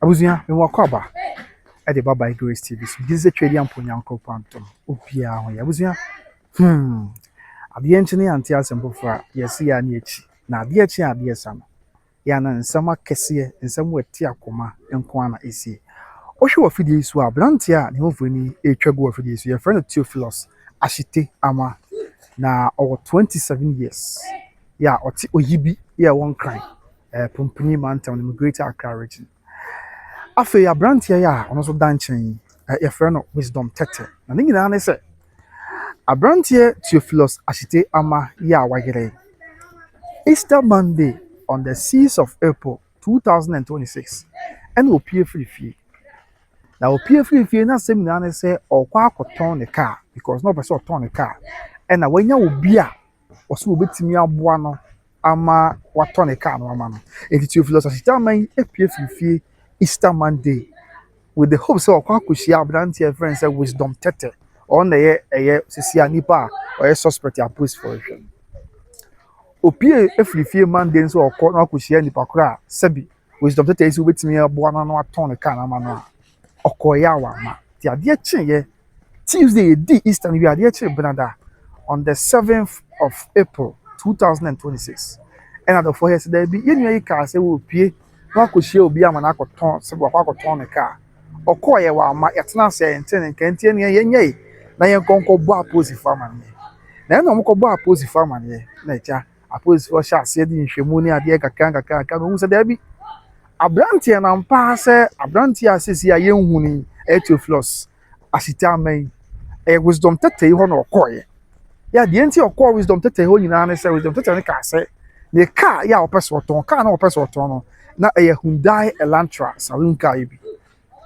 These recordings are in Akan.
Abusua me wakwaba e de baba Grace TV so gize twedi amponyanko pantom obia ho ya abusua ade enchine anti asempofra yesi ya na echi na ade echi ade esa no ya na nsama kese nsam wati akoma enko ana esi ohwe wo fidie so abrante a ne hofoni etwago wo fidie so ye friend Theophilus Ashite ama na over 27 years ya oti oyibi ya won cry pumpuni mountain in Greater Accra region afi abrante ya ono so danchen ye friend Wisdom Tete na ne nyina ne se abrante Theophilus Ashite ama ya wagere Easter Monday on the 6th of April 2026 and opie free na opie free na sem na ne se okwa akoton ne car because no person oton ne car and na wanya obi a oso obetimi aboa no ama waton ne car no ama no enti Theophilus Ashite ama epie free Easter Monday with the hopes of okwa akoshia abrante friend say Wisdom Tete on the sisia nipa or suspect a post for it. Opie efrifie Monday so okọ na akoshia nipa kora sebi Wisdom Tete isi obetimi aboa no aton ne car na ama no okoyawa ma ti ade chinye Tuesday di Easter we ade chi benada on the 7th of April 2026 and at the for yesterday bi yenu yi ka se wo pie na akoshia obi ama na akoton se bo akoton ne car okoye wa ma yetena se enten nkantie ne yenye na yen konko bo aposi farmer ne na eno mko bo aposi farmer ne na echa aposi for sha se di nhwemu ne ade kakaka no se da bi abrante na mpa se abrante asisi ya yenhuni Theophilus Ashite amen Wisdom Tete ho na okoye ya de enti okọ Wisdom Tete ho nyina ne se Wisdom Tete ne ka se ne car ya opeso ton car na opeso ton no na Hyundai Elantra saloon car bi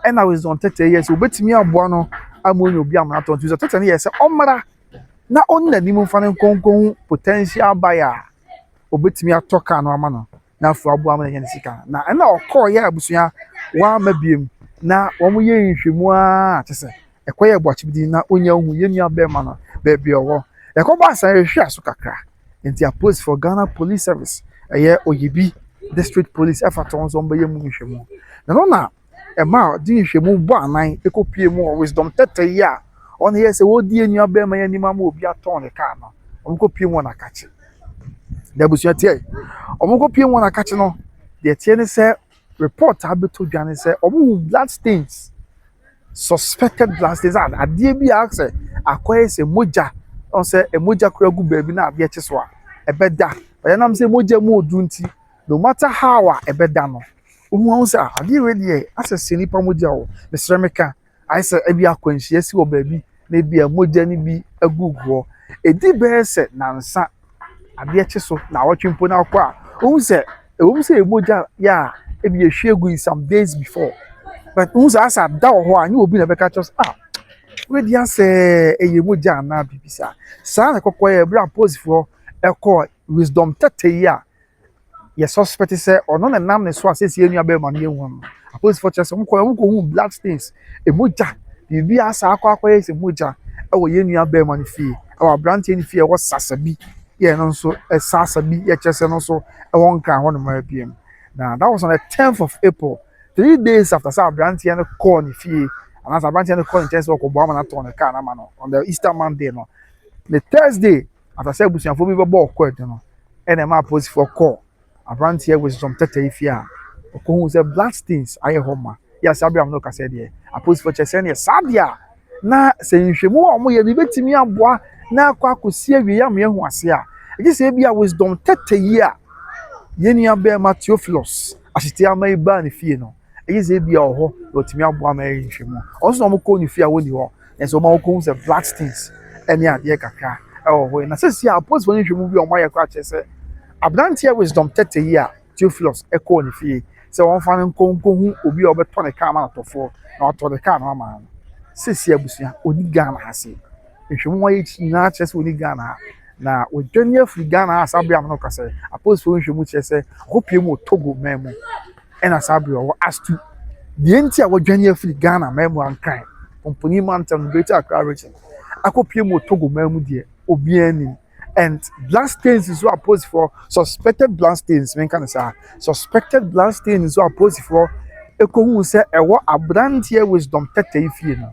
e na Wisdom Tete yes obetimi aboa no amoni obi amana ton Wisdom Tete ne yes omara na onna ni mu fa ne konkon potential buyer obetimi atoka no ama no na afu aboa ma ne sika na okoye abusua wa mabiem na wo ye nhwemu a tese ekoye boachibidi na onya hu ye nua be ma no be owo ekoba asan hwe aso kakra enti a post for Ghana Police Service eye oyibi district police efaton zo mba ye mu nhwemu na ema di nhwemu bo anan ekopie mu Wisdom Tete ya on here say wo di nua be ma ye nima ma obi aton ne car no omkopie mu na kache da busua tie omkopie mu na kache no de tie ne say report abeto dwane say omu blood stains suspected blood stains ade bi akse akoye se moja on say emoja kura gu baabi na ade eche so a ebeda oya nam say moja mu odunti no matter how a ebeda no omu say ade we de asese nipa moja o mesremeka ai say ebi akwanhia si wo baabi na bi emoja ni bi aguguo edi be se nansa ade eche so na wotwempo na akwa omu say emoja ya ebi ehwegu some days before but who's asa da ho anyi obi na be catch us we dia say eyemoja na bibisa sa na kokoye bra pose for eko Wisdom Tete ya ye suspect say ono na nam ne so asesi enua be ma ne hu pose for chese mko hu blood stains emoja bibi asa akwa se moja e wo ye nua be ma ne fie e wa brand ni fie wo sasabi ye no so sasabi ye chese no so e won kan ho no ma biem. Now that was on the 10th of April, 3 days after Sir Branty and Connive, and as a Branty and Connive chance of Obama on the car on the Easter Monday. No, the Thursday after Sebusian for me ball quite, and a map was for call. A Branty with some Tete if ya, who was a blood stains. I home. Yes, Abraham no said here. I post for Chesenia Sadia. Na saying she more you debate me and bois. Na kwaku see we yam was here. I just say be a Wisdom Tete here. Yenia be Theophilus Ashite ama iba ne fie no eyize bia oho otimi aboa ma ehwemu also no ko ne fie awoni ho enso ma ko se black stains ene ade kakra ho na sesi a post for nhwemu bi o ma ye kwa chese abrantia Wisdom Tete here Theophilus eko ne fie se won fa ne nkonko hu obi a obeto ne car ma atofo na oto ne car no ama sesi abusua oni Ghana hase nhwemu wa ye na chese oni Ghana na odwane afri Ghana asabia no kase apos for nhwemu chese hopie mu Togo memu ena asabia wo astu de enti a wodwane afri Ghana memu ankan company mountain Greater Accra region akopie mu Togo memu de obiani and blood stains is what opposed for suspected blood stains men can say suspected blood stains is what opposed for ekohu se ewo abrantie wisdom tete ifie no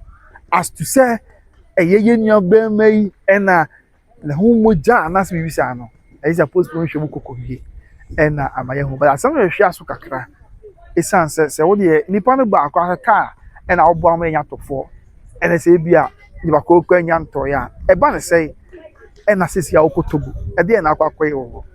as to say ye nua bema yi na na ho moja anas bibi sa no e suppose po hwe mu kokobie na amaye ho but asam hwe aso kakra esan se wo de nipa no ba akwa ka na wo bo ama nya tofo na se bia nipa ko kwa nya nto ya e ba ne sei na sisi ya okotogu e de na akwa kwaye wo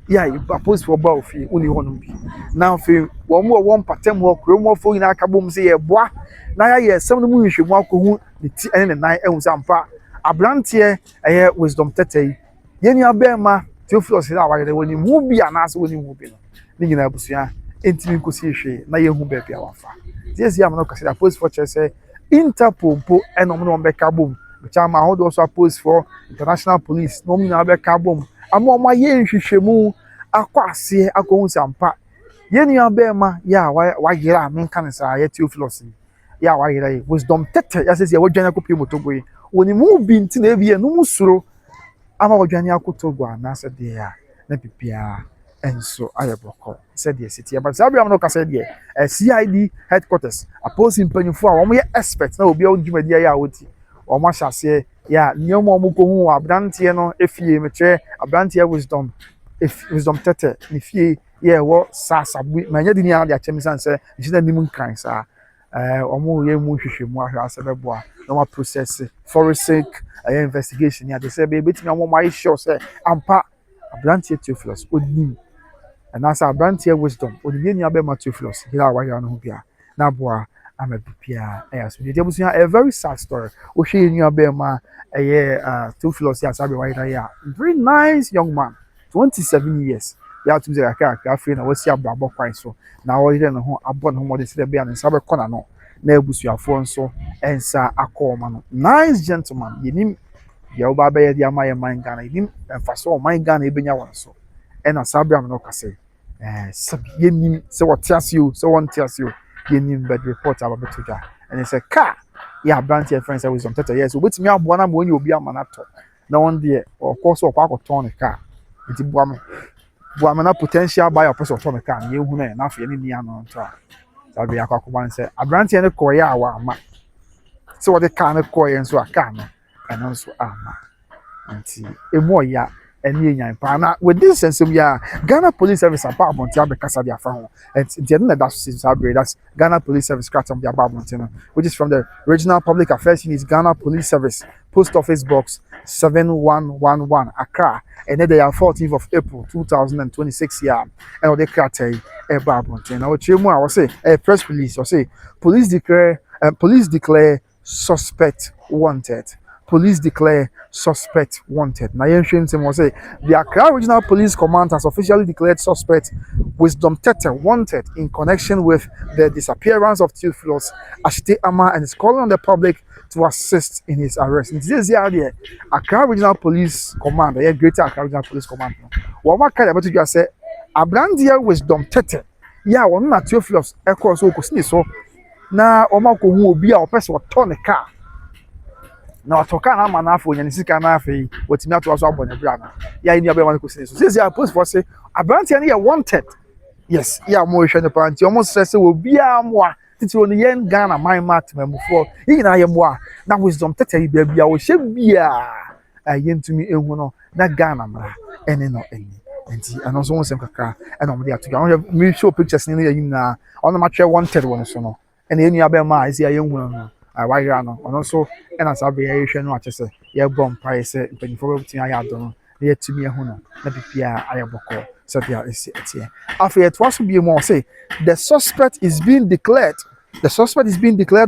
ya you propose for ba ofie uni hono bi na ofie wo mo wo mpatem ho kro mo fo ina aka bom se ye boa na ya ye sem no mu hwe mu akohu ne ti ene ne nan ehun sampa abrantie eye wisdom tete ye nua bema Theophilus ila wa de woni mu bi anase woni mu bi no ni nyina abusua entimi nkosi hwe na ye hu ba bia wafa tiesi am no kase da post for say Interpol po eno mo no be ka bom chama hold also post for international police no mo na be ka bom ama oma ye nhwehwemu akwase akohu sampa ye nua bema ya wa yira men kan sa ye Theophilus ya wa yira wisdom tete ya sese ye wadwan akopie motogo yi woni mu bi nti na ebie no mu suro ama wadwan akotogo anase de ya na pipia enso ayeboko said the city but sabi am no ka said the CID headquarters opposing panyufo a wo ye expert na obi a odwumadi ya woti wo ma hyase ya nyemo mo ko hu abrantie no efie meche abrantie wisdom tete ni fie ye wo sasabu manya di ni a de achemisa nse njina nim nkan sa omo ye mu hwehwemu ahwa asebebo a no ma process forensic investigation ya de say be betimi omo ma sure say ampa abrantie Theophilus odim and as a brantie wisdom odie nua be ma Theophilus hira wa ya no bia na boa amabipia so de busia a very sad story o hwe nua be ma Theophilus ya sabe wa ya very nice young man 27 years ya tumze aka free na wasi abrabo kwan so na o hire no ho abo no mo de se be an sabe kona no na ebusuafo nso ensa akoma no nice gentleman yenim ya oba be ya dia ma ye man Ghana yenim emfaso man Ghana ebenya won so ena sabram no kase sabi yenim se wotiasio se wontiasio yenim bed report aba betoja and say car ya branch your friends wisdom tete yes obetimi aboa na mo nyi obi amanato na won de of course okwa akoton ne car enti boa na potential buyer person oton ne car ye hu na afa ni nia no nto sabi akwakoban say abrantie ne koya awa ama se wo de car ne koya nso aka no eno nso ama enti emu oya any yan pa with this sense we are Ghana Police Service about Montia because they are from and that's Ghana Police Service craft the about Montana, which is from the Regional Public Affairs Unit Ghana Police Service, Post Office Box 7111 Accra, and then they are 14th of April 2026 year and they craft about Montana. What you more I say a press release or say police declare suspect wanted. Police declare suspect wanted. Now, was say the Accra Regional Police Command has officially declared suspect Wisdom Tete wanted in connection with the disappearance of Theophilus Asanteman and is calling on the public to assist in his arrest. In today's year, Accra Regional Police Command, the Greater Accra Regional Police Command, what kind of you say? A brand dear Wisdom Tete. Yeah, one not Theophilus. Echo so so. Na omako hu obi a opese oton car. Na otoka na ma na afọ nya nisika na afọ yi wotimi ato aso abọ na bra na ya ni abema ko sine so say post for say abrantia na wanted yes ya mo hwe ne panti omo stress wo bia mo a titiro ne yen Ghana man mat mamufo yi na ye mo a na wisdom tete yi bia wo hye bia ayentumi ehu no na Ghana mra ene no eni enti ano so wonsem kakra ena omo de atoga won me show pictures ni na yin na ono ma twa wanted won so no ena enu abema isi ayehu no why no ono so ena sabe ya hwe no atese ye bom pai se mpanifo betin aya do no ye tumi ehu no na bibia ayeboko so bia esi etie after it was be more say the suspect is being declared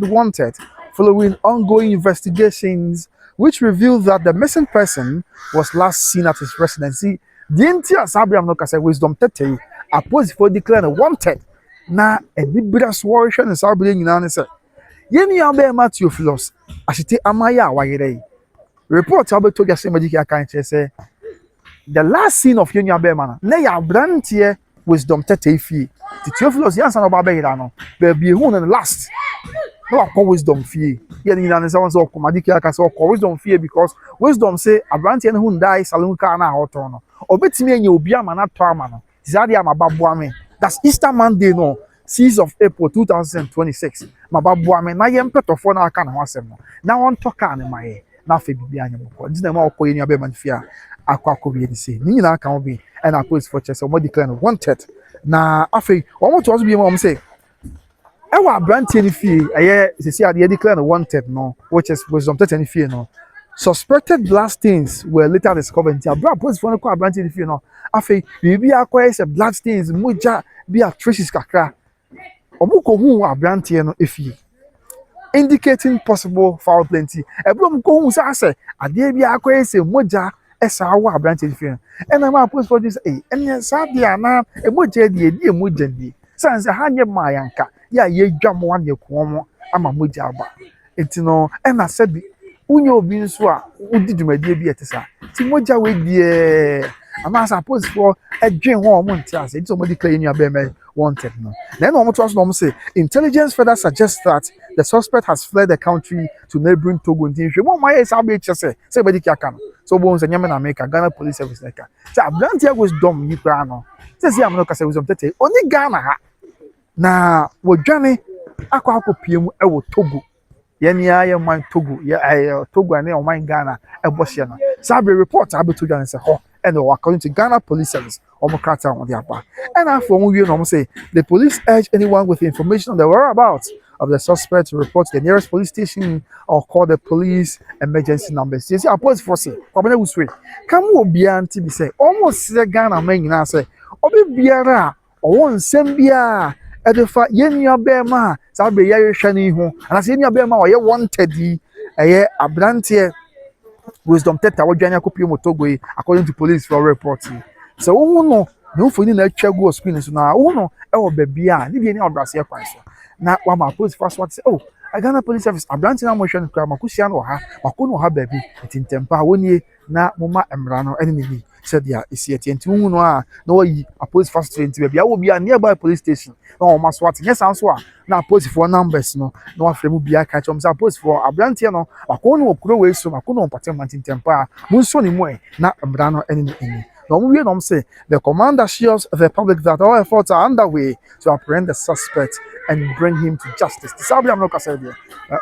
wanted following ongoing investigations which revealed that the missing person was last seen at his residency. The entire Sabiam no kase wisdom tete opposed for declared wanted na edibra sworship and Sabiam nyina say yeni abe ma Theophilus Asanteman wa yire report abeto gase magic akan say the last scene of yeni abe ma na ya brantie wisdom tete fie Theophilus yansa no ba be yira no be hu no last no akọ wisdom fie yeni na say won say magic akan say akọ wisdom fie because wisdom say abrantie no hu ndai salon car na hoto no obetimi anya obi ama na to ama no zade ama babua me that's Easter Monday no 6th of April 2026 mababua me na ye mpetofo na aka na ho asem no na won toka ne maye na afa bibia anya mko ndi na ma okọ ye nua be man fia akwa bi ni se ni nyina aka ho bi and our police for chess mo declare wanted na afa omo to so bi mo say ewa brantie ni fie eye sisi ade declare wanted no which is wisdom tete fie no. Suspected blood stains were later discovered. The blood police for no brantie ni fie no afa bibi akwa say blood stains moja bi a traces kakra omuko hu abrantie no efie indicating possible foul play nti ebrom ko hu say ade bi akwa say moja esa wa abrantie efie and my police for this enya sa dia na emoja die die emoja die sanse hanye mayanka ya ye dwam wan ye ko ama moja aba enti no na sabi unyo obi nso a udi dwumadie bi etesa ti moja we die ama suppose for adwen ho mo ntia say enti so mo declare nua be me wanted no then omo to no say intelligence further suggests that the suspect has fled the country to neighboring Togo nti hwe mo my say be chese say be dikia kan so bo nse nyame na America Ghana police service like say abrantia was dom yi kra no say am no ka say wisdom tete oni Ghana ha na wodwane akwa akopiem e wo Togo yeni ya man Togo ya Togo and o man Ghana e bohye no sabe report abeto dwan say ho and according to Ghana police service omokrata on the apa and after we know say the police urge anyone with information on the whereabouts of the suspect to report to the nearest police station or call the police emergency numbers. You see, our police force kwabena uswe come obia nti bi say almost say Ghana man nyina say obi biara owo nsem bia edefa yenua be ma sabe ya hwehwe ni ho ana say yenua be ma oye wanted eye abrantie wisdom teta wodwan akopie motogo yi according to police for reporting so wo no no foni na atwa go screen so na wo no e wo ba bia ni bi ni obrase kwan so na wa ma police first what say oh I Ghana police service abrantie na mo hwe no kra makusia no ha makono ha ba bi tintempa wonie na moma emra no ene ni said ya isi enti wo no a na wo yi a police first train ti ba bia wo bia nearby police station na wo ma swat yes so a na police for numbers no na wa fremu bia ka chom sa police for abrantie no makono okuro we so makono mpatem tintempa mun so ni mo na emra no ene ni no we no say the commander assures the public that all efforts are underway to apprehend the suspect and bring him to justice. The Sabi Amno Casadia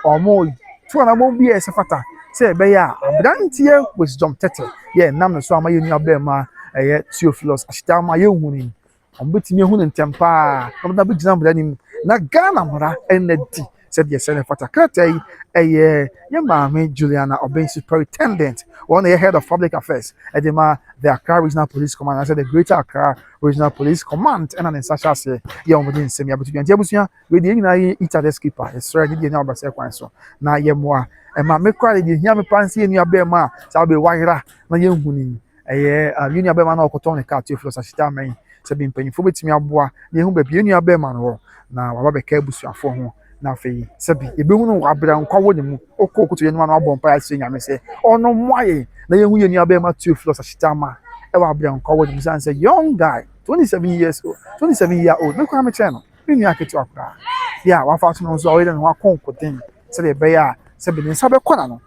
or more two and a won't be a safata. Say, Baya, Abrantia was John Tete. Yeah, Nam so my union bema, a yet Theophilus, Ashtama Yuni. On betting me hun and tempa, from the big number than him. Naganamara and the D. Said yes, Senator Fatakate, a young mammy Juliana Obey Superintendent, one head of public affairs, Edema, the Accra Regional Police Command, I said the Greater Accra Regional Police Command, and an Sasha say, young within semi between Jabusia, with the Italian skipper, it's ready the number sequence. Now, Yemwa, and my make cry, the Yami Pansy in your Bema, Sabi Waira, na young winning, a Union Bema no Cotoni cat, you for such time, Sabin Penny, for which me a boy, the home be Union Bema, now, Robert Cabus for home. Na fe sabi ebe hu no abra nkwa wo ne mu okokuto ye no na abon pa ase nyame se ono mwaye na ye hu ye nua be ma Theophilus Ashitama e wa abra nkwa wo ne mu say young guy 27 year old me kwa me che no me nua ketu akra ya wa fa so no so o ye no akonkoten se de be ya se be ne sa be kona no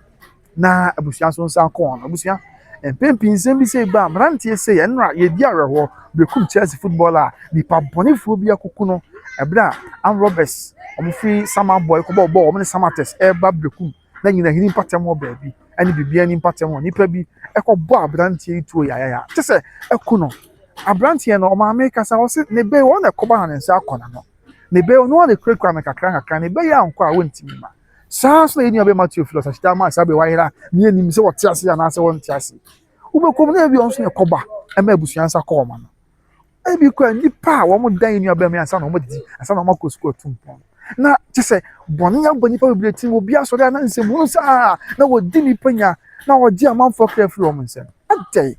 na abusua so nsa kon no abusua empempin nsem bi se ba mrantie se ye nra ye di areho bekum Chelsea footballer ni pa bonifo bi akuku no ebra am Roberts omufi sama boy ko bo omne samates eba bekum na nyina hini patem ho baabi ani bibia ni patem ho nipa bi ekọbọ abrantie tuo ya tese ekuno abrantie no ma America sa wose ne be won ekọba han nsa akọna no ne be no na krekra na kakra ne be ya nkọ a wontimi ma saa so eni obe Matthew Philos Ashita ma sa be wahira ni enim se wote ase ya na se won te ase ubekom na bi onso ekọba ema abusuan sa kọ ma no ebi kwa nipa wo mo dan eni obe me ansa na mo di ansa na mo kọ school tumpon na tese boni ya boni pa bibleti wo bia so da na nsem wo sa na wo di nipa nya na wo di amanfo kafiri wo nsem adai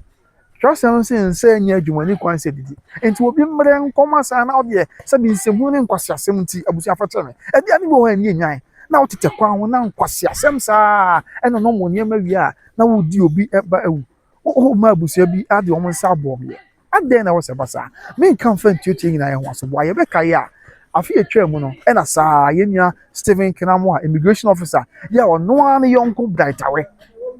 Johnson say nya adwumani kwan se didi enti wo bi mre nkoma sa na ode se bi nsem hu ne nkwasi asem nti abusu afache me e dia ni wo ha ni nyan na wo tete kwan wo na nkwasi asem sa e no no mo niam wi a na wo di obi eba ewu o ma abusu bi ade wo nsa abom ye adai na wo se basa me kan fa ntutu nyina ye ho aso bo ye be kai a afi etwa mu no e na saa ye nua Stephen Kinamo immigration officer ya ono an yonko braitawe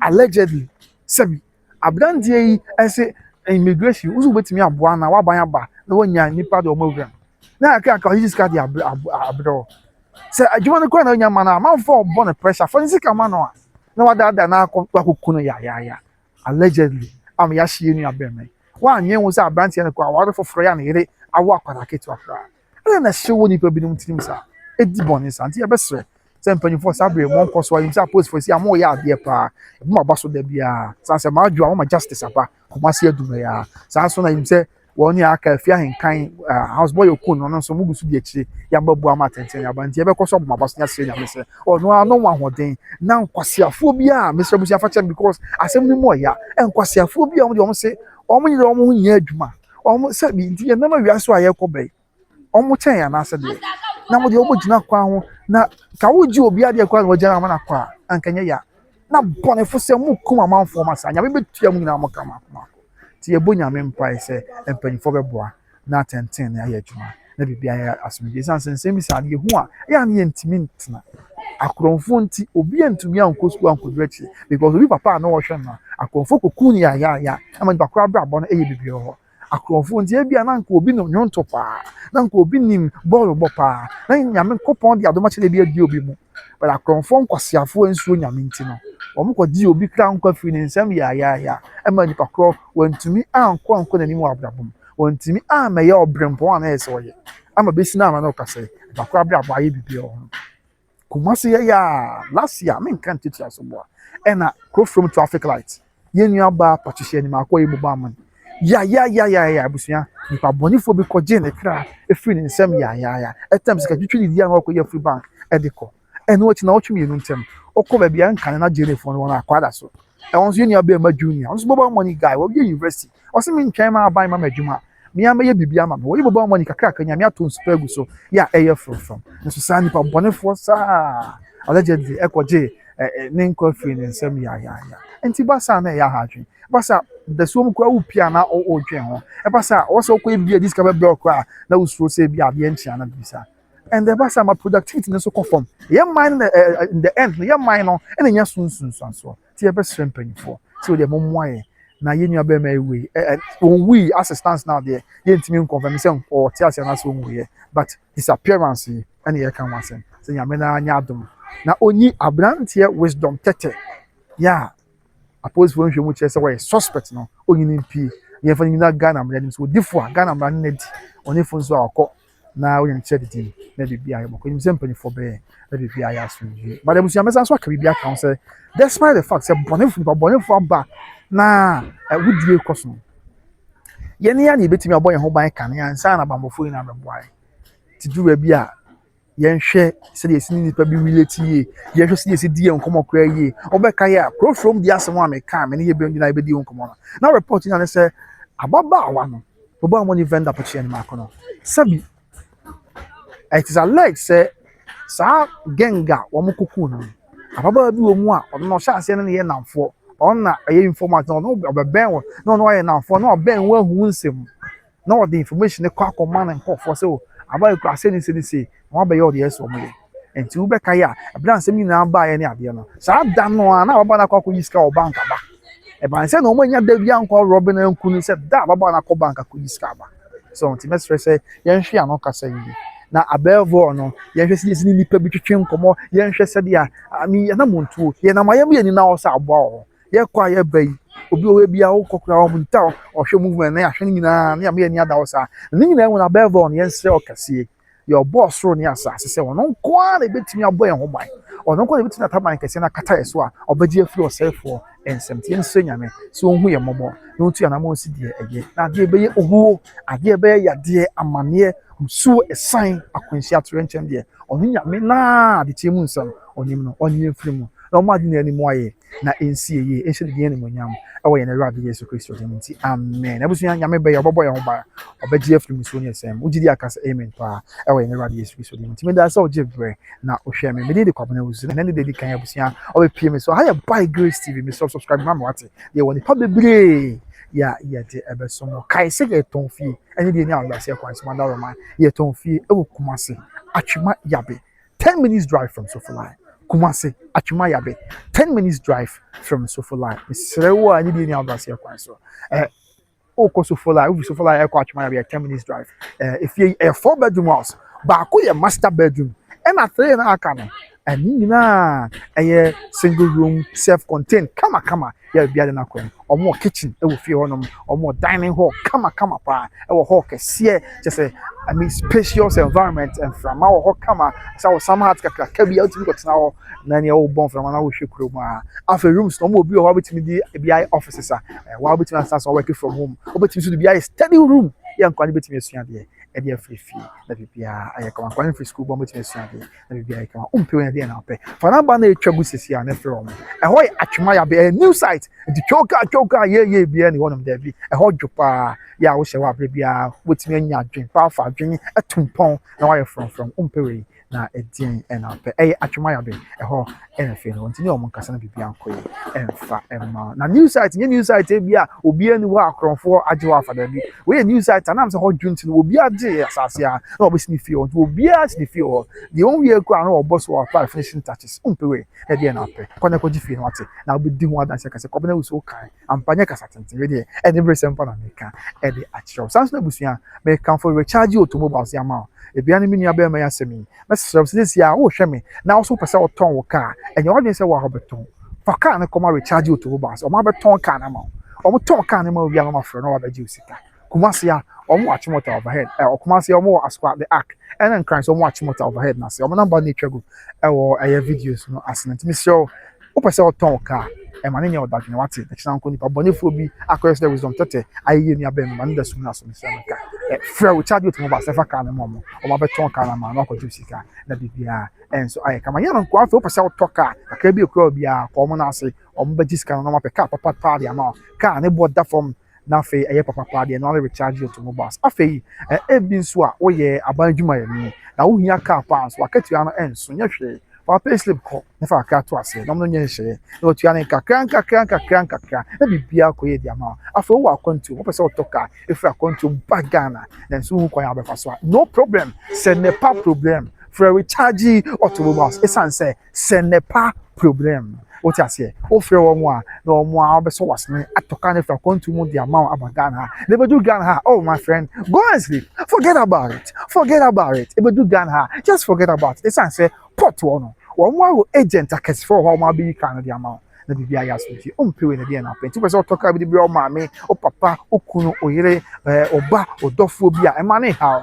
allegedly sabi abrantie yi ese immigration uzu betimi aboa na waban aba na wonya nipa de omawura na aka ka use card abro say adwuma no kwa na nya ma na man for born pressure for sika ma no a na wada na akukunu ya allegedly am ya hie nu abeme wa anye wo say abrantie no kwa wade foforo ya na yire awo akwara ketu akra na hyewo nipa binom tirim sa edi boni sa nti e be sre say mpanyimfo sabre mo nkoso ayim say post for say am wo ya ade pa e mo abaso da bia sa say ma adwo ma justice apa komase aduma ya sa so na yim say woni aka afia henkan house boy okun no so mugusu di akire ya babu ama tenten ya banti e be koso bo mabaso nya se nya me say no ano wa hoden na nkwasiafo bia me say busia fa check because asem ni mo ya nkwasiafo bia mo de o say o mo nyire o mo nya adwuma o mo say bi nti na ma wiaso aye ko bai o mo chen ya na ase de na mo de o mo gina kwa ho na ka wo ji obi ade kwa wo jana ma na kwa ankanya ya na bonefo se mu kuma manfo ma sa nya be betua mu nyina mo kama ti ebo nyame mpai se empanyifo beboa na tenten na ya adwuma na bibia ya asomdwe sansen bi sa de hu a ya na yentimi ntena akromfo nti obi antumi anko school anko direction because obi papa na wo hwe na akromfo kokun ya ama ni bakra bra bo na eye bibia ho akromfo nti ebia na nko obi no nyonto pa na nko obi nim ball bo pa na nyame kopon de adoma chele bia di obi mu but akromfo nkwasiafo ensuo nyame nti no omo ko di obi kra nko afiri ne nsam ya ama ni pakro wantumi anko na nimu abrabom wantumi ameye obrempo na ese oye ama besina ama na okase bakro abrabo aye bibia ho kumasi ya last year me kan titi asobo na cross from traffic light yenu aba patricia ni makọ yi buba man ya abusia nipa bonifo bi ko je ne kra efiri ne nsam ya etam sika twitwi ni dia na okoye free bank ediko eno ochi na ochi mi nu ntem okọ ba bia nkan na je ne fo no na akwada so onso yenu aba ma junior onso boba money guy wo university osi mi ntwan ma aban ma madwuma me ama ye bibia ma wo boba money kakra kanya me aton spegu so ya eye from nso sa nipa bonifo sa allegedly ekoje ne nko free ne nsam ya enti basa na ya hadwen basa da so mko awupia na o dwen ho e basa wo so ko bia discover block a na usuro se bia de enchia na bisa and the basa my productivity no so conform ye mind in the end ye mind no e nya sunsun so ti e be strengthen so de momwaye na ye nua be ma ewe on we assistance now there ye ntimi confirm say o ti ase na so onwe but disappearance and ye kan wasen say nyame na anya adom na onyi abrantie wisdom tete ya apos for nhwemu kire say we suspect no onyi ni pie ye fa nyina Ghana mra nim so difu Ghana mra na di oni fo so akọ na onye kire di na bibia ye boko nim say mpanifo be na bibia ya asunji but ebusia mesa so aka bibia kan say despite the fact say bonefo aba na wudie koso ye ne ya na betimi aboye ho ban kan ya nsa na bambofo ina meboa ti duwa bi a yenhwe se de esi nipa bi relate ye yenhwe se de esi die nkomo kra ye obeka ya pro from the asem a me ka me ne ye be ndina be di nkomo na report na say ababa awa no oba money vendor pachie ni makono sabi it is alleged say sa genga wo mokuku no ababa bi wo mu a ono no sha ase ne ye namfo ona aye information no obeben wo no aye namfo no oben wo hu nsem na the information e kwa akoma na nkofo say abaye kra se ni se wọ́n bẹ yọ ọdẹ ẹsọ ọmọ yẹ ẹnti wọ́n bẹ ka yẹ a ẹbíra nsẹ́mi nyinaa bá yẹ ní adìẹ no saa da no a na bàbá n'akọ akọ yi sika wọ bank aba ẹ̀bà nsẹ́ na ọmọ ẹ̀nya da bi ankọ rọbì na nkú ni sẹ́ da bàbá n'akọ bank akọ yi sika aba so nti mẹ́sẹ̀rẹ̀ sẹ́ yẹn hwẹ́ àná kasa yìí na abẹ́ẹ̀vọ́ no yẹn hwẹ́ sẹ́ yẹn si ní nipa bi twitwi nkọmọ yẹn hwẹ́ sẹ́ di a àmì yẹn nam ntuo yẹn nam ayé mu yẹn nina ọsẹ aboa wọ yẹ kọ ayẹ bẹ yi obi owe bi a wokọ kura ọmọ nta ọhwẹ movement na yahwẹ nyinaa na yàmẹ yẹn ni ada ọsẹ ne nyinaa wọn abẹ́ẹ̀vọ́ no yẹn sẹ́ ọkẹsẹ your boss ro ni asase se wono kwa na betimi abo en ho ban ono kwa na betimi ataban kese na kata yeso a obaji afiri osefo ensem tie nso nyame so ohun ye momo no tu na mo si die eye na de be ye ohuo ade be ya de amane so esan akwansi atoro nchem de ono nyame na de tiemu nsam onim no onye mfirimu na ọmọ adi na ni mo aye na ensi eye ense de ni mo nyam ewo ye na Awurade Yesu Kristo de nti amen abusu nyame be ye obobo ye ho ba obaji afirimu so ni esem ugidi akasa amen pa ewo ye na Awurade Yesu Kristo de nti me da so ojebre na ohwe me de kwabona wuzu na ne de kan abusu obe pie me so ha ya by Grace TV me so subscribe mama wate ye woni pa bebre ya de ebeso mo kai se ye tonfie eni de ni awase kwan so manda roman ye tonfie ewo kumase atwema yabe 10 minutes drive from Sofalai Kumasi atwema yabe 10 minutes drive from Sofalai Misrewo ani de ni awase kwan so oko so for like we so for like atwema be 10 minutes drive if you a 4-bedroom house ba ko ye master bedroom and a 3 na aka no and nyina single room self-contained kama ya bia de na ko omo kitchen e wo fie honom omo dining hall kama pa e wo hall kese just I mean spacious environment and from our hall kama so somehow ka bia utimi ko tena ho na ne wo bon from na wo hwe kuro ma afa rooms no mo obi o betimi di bia offices wa betimi answer working from home obetimi so bia study room ya nkwani betimi asua de e dey free na bibia aye kama nkwani free school bo betimi asua de na bibia kama umpe we na de na pe fa na ba na etwagu sisi a na from e ho atwema ya be a new site the choka ye bia ni one of there bi e ho dwopa ya wo hye wa bia betimi anya adwen pa fa adwen atumpon na wa from umpe we na edin na pe atwema ya be e ho na fe no ntini o mo nkasa na bibia nkoye emfa emma na new site bia obi ani wa akronfo age wa fa da bi we new site anam se ho dwunti no obi age asase a na obi sni fie on obi a sni fie o the only way ko an o boss wa pa finishing touches umpe we e dey na pe kwana ko ji fie no ate na obi di ho adanse kase ko na uso kan ampanya kasa tente we dey e dey brese mpa na meka e dey achiro sans na busua me kan for recharge automobiles ya ma ebia ni mini abema ya semi message this ya wo hwe me na also pese o ton wo car enye wo dey say wo hobeton for car na come recharge automobiles o ma beton car na ma o mo ton car na ma obi ama fro na wa baji usika kumase ya o mo achimota overhead o kumase ya o mo asquat the arc and then crime so mo achimota overhead na se o mo number na twago e wo videos no accident me show o pese o ton car e ma ne o da dwene wate de china nko nipa bonefo bi across the wisdom tete aye ni abem ma nda sumna so me se nka frɛ wo charge to mobile sefa ka na momo o ma beton ka na ma na ko jusika na bibia en so aye kama yana nko afa o pese o toka aka bi okura bia ko mo na ase o mo baji sika na ma pe ka papa dia ma ka ne boda from na fe papa dia na recharge to mobiles afa bi nso a wo ye abanjuma ya ni na wo hia ka pa so akatua no en so nya hwe pa payslip ko na fa ka to ase na mo nya hye na otua ne kakra na bibia ko ye dia ma afa wo akwantu wo pese o toka if akwantu bagana na so hu kwa ya befa so no problem c'est n'est pas problème for recharge automobiles esanse c'est n'est pas problème what you say o frɛ wo mo a na o mo a obeso wasne atoka ne fra akwantu mu dia ma abagana na bedu Ghana oh my friend go and sleep forget about it ebedu Ghana just forget about it esanse pot no wo mo agent akese for ho ma bi kan dia ma na bibia ya so ti ompewe na dia na penti pese otoka bi bi o maame o papa o kunu o yire oba odofo bi a emane how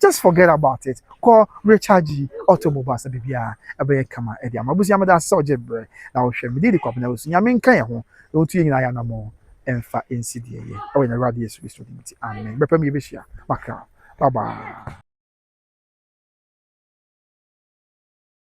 just forget about it call recharge automobiles na bibia ebe kama e dia mabusi amada so jebre na wo hwe mi di kwa na osu nyame nkan ye ho na otu nyina ya na mo emfa ensidie ye o na radio yesu kristo dimiti amen bepa mi be hia maka bye bye.